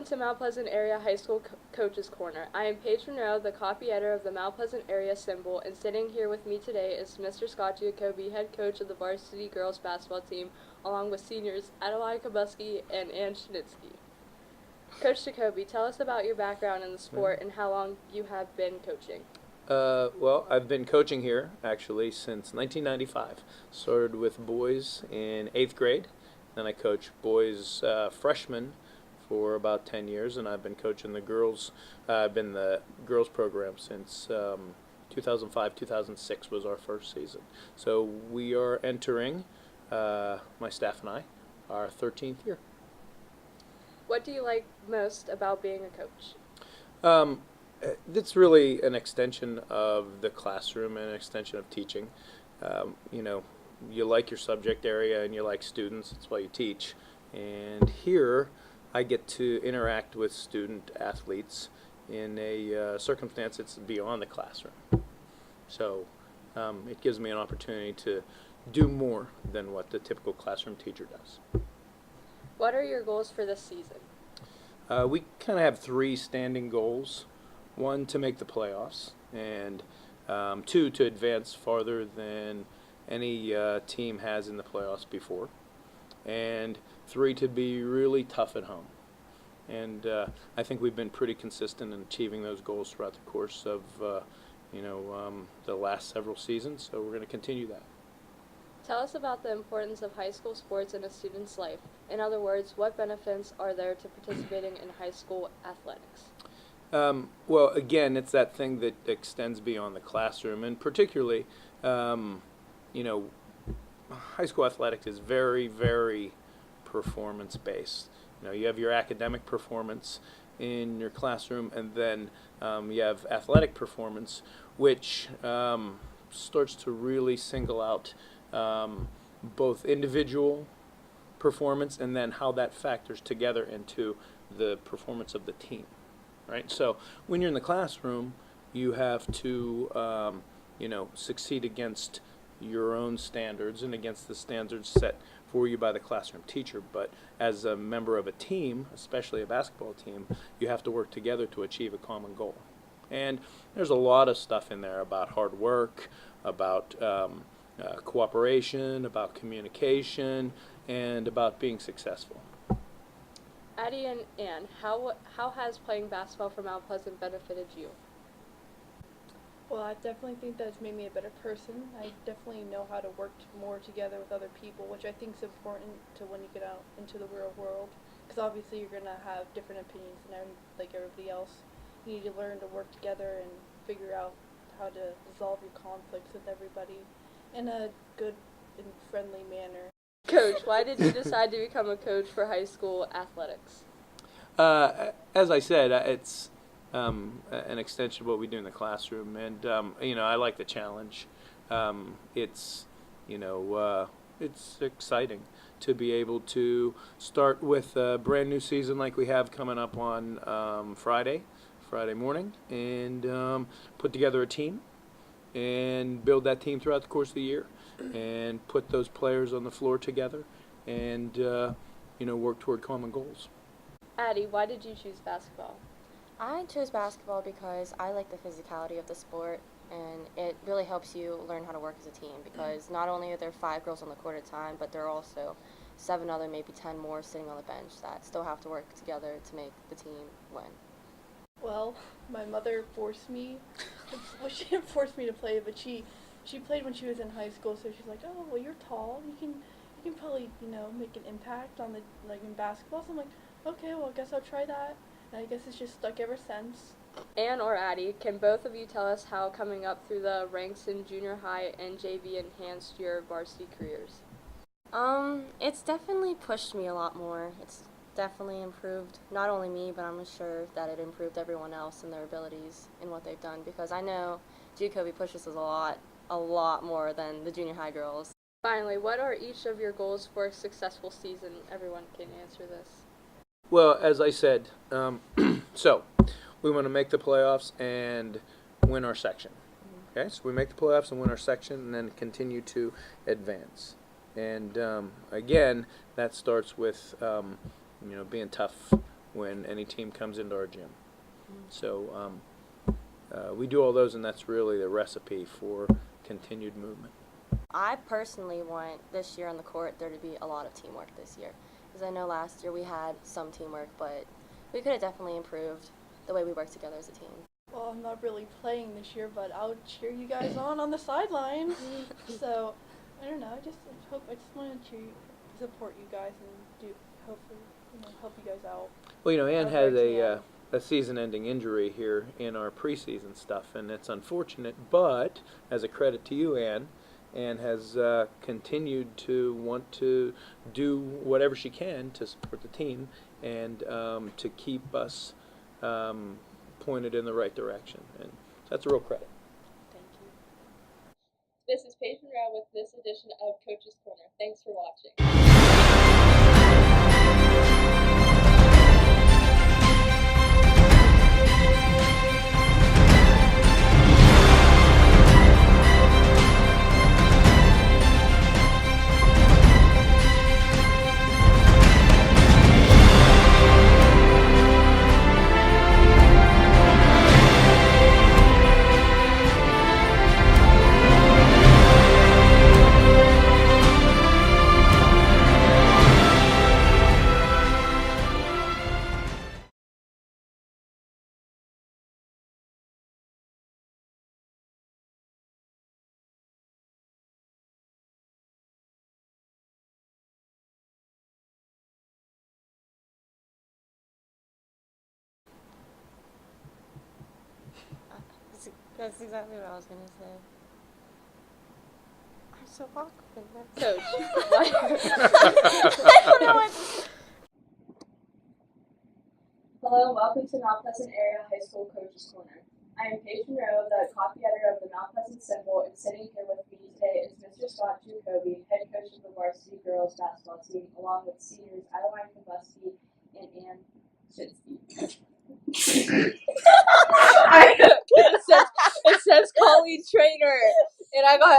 Welcome to Mount Pleasant Area High School Coaches Corner. I am Paige Monroe, the copy editor of the Mount Pleasant Area Symbol, and sitting here with me today is Mr. Scott Giacobbi, head coach of the varsity girls basketball team, along with seniors Adelaide Kabuski and Ann Schnitsky. Coach Giacobbi, tell us about your background in the sport and how long you have been coaching. Well, I've been coaching here actually since 1995. Started with boys in 8th grade, then I coached boys freshmen for about 10 years, and I've been coaching the girls. I've been the girls program since 2005, 2006 was our first season. So we are entering, my staff and I, our 13th year. What do you like most about being a coach? It's really an extension of the classroom and an extension of teaching. You like your subject area and you like students, that's why you teach. And here I get to interact with student athletes in a circumstance that's beyond the classroom. So it gives me an opportunity to do more than what the typical classroom teacher does. What are your goals for this season? We kind of have 3 standing goals. 1, to make the playoffs, and 2, to advance farther than any team has in the playoffs before, and 3, to be really tough at home. And I think we've been pretty consistent in achieving those goals throughout the course of the last several seasons, so we're going to continue that. Tell us about the importance of high school sports in a student's life. In other words, what benefits are there to participating in high school athletics? Well, again, it's that thing that extends beyond the classroom, and particularly, high school athletics is very, very performance-based. You have your academic performance in your classroom, and then you have athletic performance, which starts to really single out both individual performance and then how that factors together into the performance of the team. Right? So when you're in the classroom, you have to, succeed against your own standards and against the standards set for you by the classroom teacher. But as a member of a team, especially a basketball team, you have to work together to achieve a common goal. And there's a lot of stuff in there about hard work, about cooperation, about communication, and about being successful. Addie and Ann, how has playing basketball for Mount Pleasant benefited you? Well, I definitely think that it's made me a better person. I definitely know how to work more together with other people, which I think is important to when you get out into the real world. Because obviously you're going to have different opinions than like everybody else. You need to learn to work together and figure out how to resolve your conflicts with everybody in a good and friendly manner. Coach, why did you decide to become a coach for high school athletics? As I said, it's an extension of what we do in the classroom, and I like the challenge. It's exciting to be able to start with a brand new season like we have coming up on Friday morning, and put together a team and build that team throughout the course of the year, and put those players on the floor together, and work toward common goals. Addie, why did you choose basketball? I chose basketball because I like the physicality of the sport, and it really helps you learn how to work as a team, because not only are there 5 girls on the court at a time, but there are also 7 other, maybe 10 more sitting on the bench that still have to work together to make the team win. Well, my mother forced me. Well, she didn't force me to play, but she played when she was in high school. So she's like, "Oh, well, you're tall. You can probably make an impact on the in basketball." So I'm like, "Okay, well, I guess I'll try that." And I guess it's just stuck ever since. Ann or Addie, can both of you tell us how coming up through the ranks in junior high and JV enhanced your varsity careers? It's definitely pushed me a lot more. It's definitely improved not only me, but I'm sure that it improved everyone else in their abilities in what they've done, because I know Giacobbi pushes us a lot more than the junior high girls. Finally, what are each of your goals for a successful season? Everyone can answer this. Well, as I said, so we want to make the playoffs and win our section. Okay, so we make the playoffs and win our section, and then continue to advance. And again, that starts with being tough when any team comes into our gym. So we do all those, and that's really the recipe for continued movement. I personally want this year on the court there to be a lot of teamwork this year. Because I know last year we had some teamwork, but we could have definitely improved the way we work together as a team. Well, I'm not really playing this year, but I'll cheer you guys on the sideline. So, I don't know. I just want to support you guys and hopefully help you guys out. Well, Ann had a season-ending injury here in our preseason stuff, and it's unfortunate. But as a credit to you, Ann has continued to want to do whatever she can to support the team and to keep us pointed in the right direction, and that's a real credit. Thank you. This is Paige Monroe with this edition of Coaches Corner. Thanks for watching. That's exactly what I was going to say. I'm so awkward. Coach. I don't know what to say. Hello and welcome to Mount Pleasant Area High School Coaches Corner. I am Paige Monroe, the copy editor of the Mount Pleasant Symbol, and sitting here with me today is Mr. Scott Giacobbi, head coach of the varsity girls basketball team, along with seniors Adeline Kobuski and Ann Shinsky. It says Colleen Trainer, and I got